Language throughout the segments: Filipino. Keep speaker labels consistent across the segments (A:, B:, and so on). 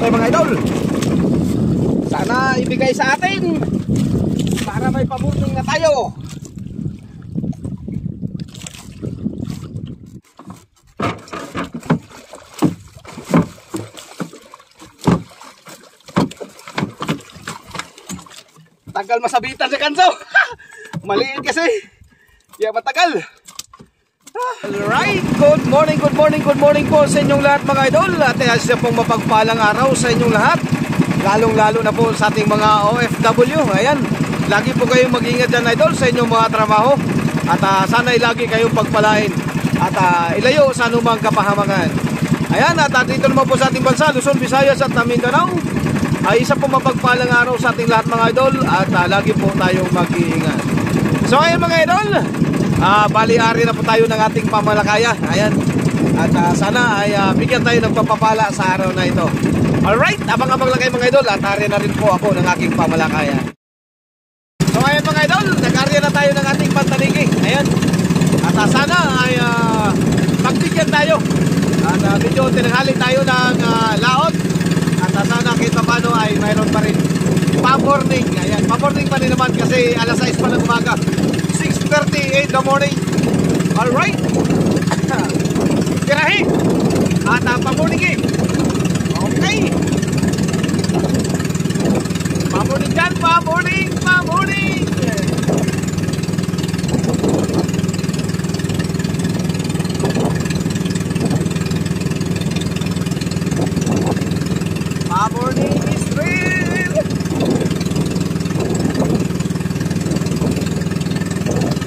A: tayo mga idol. Sana ibigay sa atin para may pamurning na tayo. Tagal masabitan sa kanso. Maliit kasi. Kaya matagal. Alright, good morning po sa inyong lahat mga idol. At isa pong mapagpalang araw sa inyong lahat, lalong-lalo na po sa ating mga OFW. Ayan, lagi po kayong mag-ingat dyan idol sa inyong mga trabaho. At sana'y lagi kayong pagpalain at ilayo sa anumang kapahamangan. Ayan, at dito naman po sa ating bansa, Luzon, Visayas at Mindanao, ay isa pong mapagpalang araw sa ating lahat mga idol. At lagi po tayong mag-iingat. So ayan mga idol, bali-ari na po tayo ng ating pamalakaya. Ayan. At sana ay bigyan tayo ng pagpapala sa araw na ito. Alright, abang-abang lang kayo mga idol. At ari na rin po ako ng aking pamalakaya. So ayan mga idol, nag-ari na tayo ng ating pantanigi. Ayan. At sana ay magbigyan tayo. At medyo tinanghali tayo ng laot. At sana kahit paano ay mayroon pa rin pa-morning. Ayan, pa-morning pa rin naman kasi alas 6 pa ng umaga. 6:38 in the morning. Alright. Tirahi. At pa-morning eh. Okay. Pa-morning dyan. Pa-morning. Pa-morning. Pa-morning is real.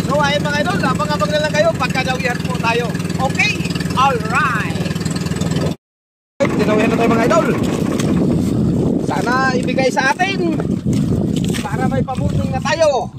A: So ayun mga idol, abang-abang na lang kayo pagkadawihan po tayo. Okay? Alright. Dinawihan na tayo mga idol. Sana ibigay sa atin para may pamurning na tayo.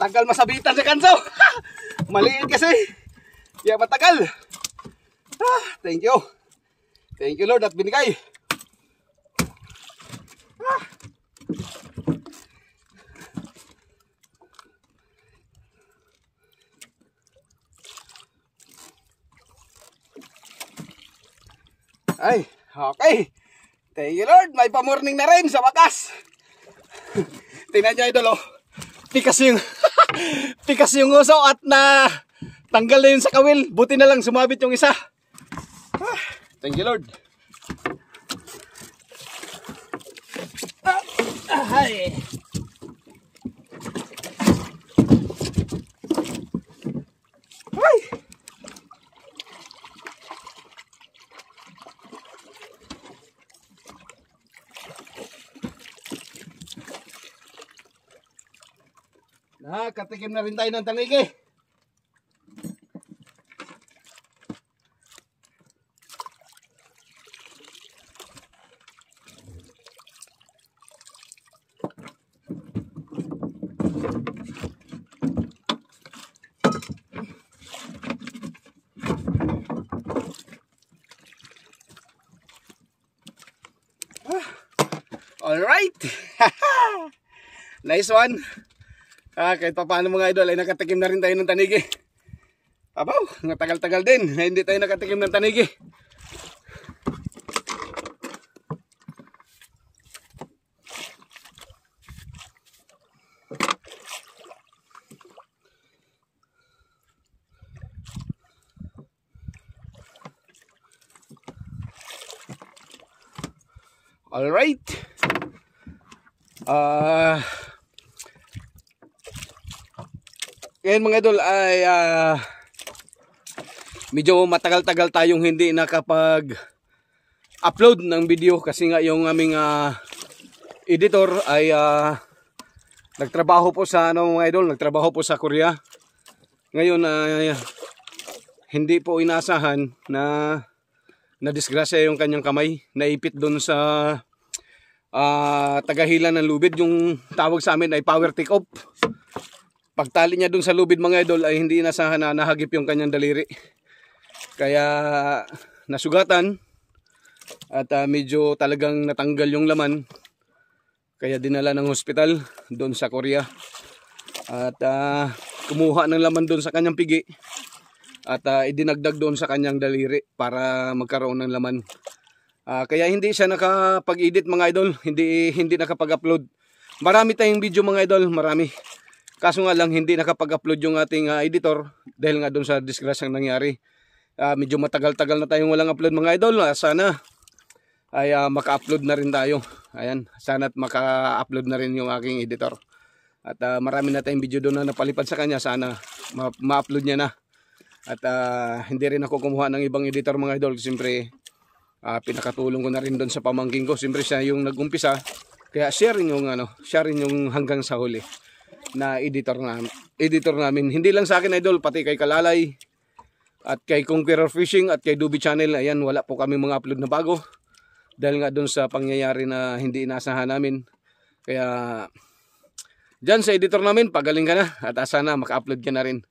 A: Tagal masabitan sa kanso. Maliit kasi. Kaya matagal. Thank you. Thank you Lord at binigay. Ay, okay. Thank you Lord. May pamorning na rin sa wakas. Tingnan nyo idol oh. Pikas yung uso at na tanggal na yun sa kawil. Buti na lang sumabit yung isa. Thank you Lord. Ay. Ay. Katikim na rin tayo ng tanigi. Alright. Nice one. Kahit pa paano mga idol ay nakatikim na rin tayo ng tanigi. Abaw, matagal-tagal din hindi tayo nakatikim ng tanigi. Alright. Ngayon mga idol ay medyo matagal-tagal tayong hindi nakapag-upload ng video kasi nga yung aming editor ay nagtrabaho po sa mga idol, nagtrabaho po sa Korea. Ngayon hindi po inasahan na nadisgrasya yung kanyang kamay, naipit doon sa tagahilan ng lubid. Yung tawag sa amin ay power take off. Pagtali niya doon sa lubid mga idol ay hindi inasahan na nahagip yung kanyang daliri. Kaya nasugatan at medyo talagang natanggal yung laman. Kaya dinala ng hospital doon sa Korea. At kumuha ng laman doon sa kanyang pigi. At idinagdag doon sa kanyang daliri para magkaroon ng laman. Kaya hindi siya nakapag-edit mga idol. Hindi nakapag-upload. Marami tayong video mga idol. Marami. Kaso nga lang hindi nakapag-upload yung ating editor. Dahil nga doon sa disgrasyang nangyari. Medyo matagal-tagal na tayong walang upload mga idol. Sana ay maka-upload na rin tayo. Ayan, sana at maka-upload na rin yung aking editor. At marami na tayong video doon na napalipad sa kanya. Sana ma-upload niya na. At hindi rin ako kumuha ng ibang editor mga idol. Siyempre pinakatulong ko na rin doon sa pamangking ko. Siyempre siya yung nag-umpisa. Kaya siya rin yung hanggang sa huli na editor namin. Hindi lang sa akin idol, pati kay Kalalay at kay Conqueror Fishing at kay Dubi Channel. Ayan, wala po kami mga upload na bago. Dahil nga doon sa pangyayari na hindi inasahan namin. Kaya dyan sa editor namin, pagaling ka na. At sana maka-upload ka na rin.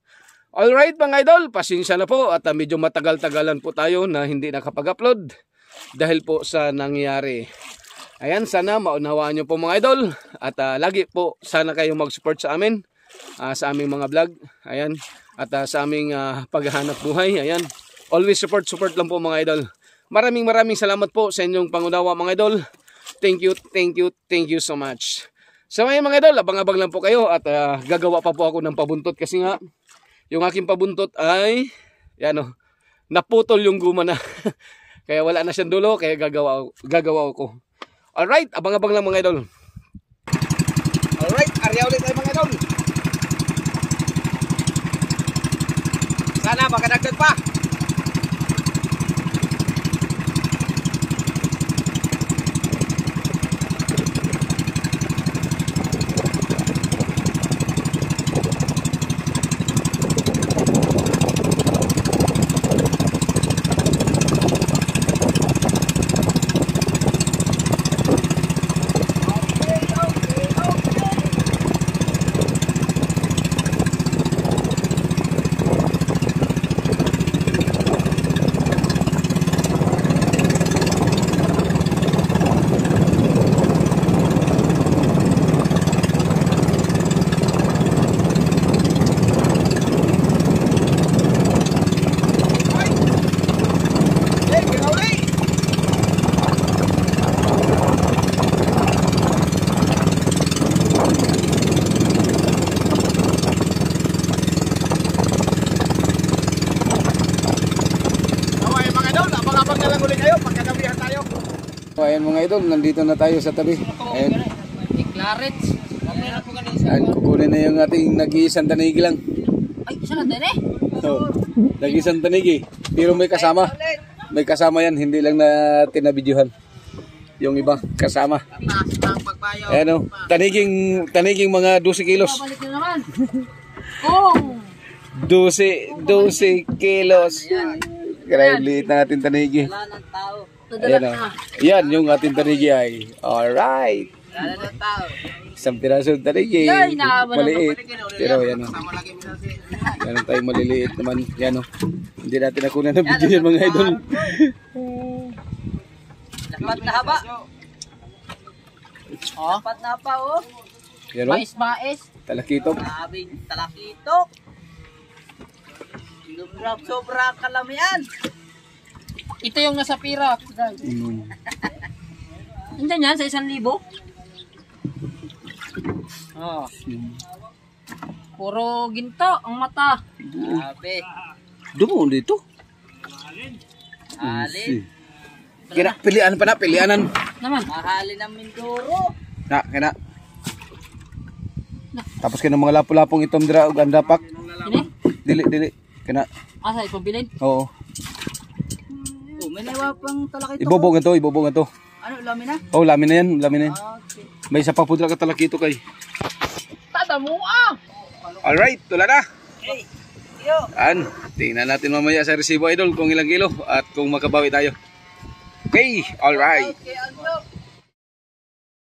A: Alright mga idol, pasensya na po. At medyo matagal-tagalan po tayo na hindi nakapag-upload. Dahil po sa nangyayari. Ayan, sana maunawaan nyo po mga idol. At lagi po sana kayo mag-support sa amin. Sa aming mga vlog. Ayan. At sa aming paghahanap buhay. Ayan. Always support lang po mga idol. Maraming salamat po sa inyong pangunawa mga idol. Thank you so much. So ngayon mga idol, abang-abang lang po kayo. At gagawa pa po ako ng pabuntot. Kasi nga, yung aking pabuntot ay naputol yung guma na. Kaya wala na siyang dulo. Kaya gagawa ako. Alright, abang-abang lang mga idol. Alright, arya ulit tayo mga idol. Sana makadagdag pa. Ayan mga idol, nandito na tayo sa tabi. Ayan. Ayan, kukunin na yung ating nag-iisang tanigi lang.
B: Ay, isa lang din eh.
A: Oh, nag-iisang tanigi. Pero may kasama. May kasama yan, hindi lang na tinabidyohan. Yung iba, kasama. Ayan o, taniging mga 12 kilos.
B: Babalik na naman. Oh!
A: 12 kilos. Kaya liit na ating tanigi.
B: Wala ng tao.
A: Ayan o. Yan yung ating tanigi ay. Alright.
B: Wala ng tao.
A: Isang piraso ng tanigi.
B: Yay, nakabala
A: Maliit. Pero yan o. Yan tayong maliliit naman. Yan o. Hindi natin nakunan ng video yan mga idol.
B: Dapat na haba. Dapat na pa oh.
A: Yan o.
B: Mais.
A: Talakitok.
B: Grabing talakitok. Sobra kalamian. Ito yung nasa pira. Nandiyan yan sa 1,000. Oh. Puro ginto ang mata. Grabe.
A: Dumo dito.
B: Alin.
A: Kina pilihan pa na, pilihanan.
B: Naman. Mahalin ng Mindoro.
A: Na, kina. Tapos kaya mga lapo-lapong itom dira ug andapak.
B: Ini?
A: Dili. Kana.
B: Asa ipabilin?
A: Oo.
B: Oh, may nawa pang talaki to.
A: Ibobong nga to.
B: Ano, lamin na?
A: Oh, lamin na yan.
B: Okay.
A: May isa pa po dira ka talakito kay.
B: Tada mo ah!
A: Alright, tula na.
B: Hey, yo!
A: Tingnan natin mamaya sa resibo idol kung ilang kilo at kung makabawi tayo. Okay, alright.
B: Okay, ano?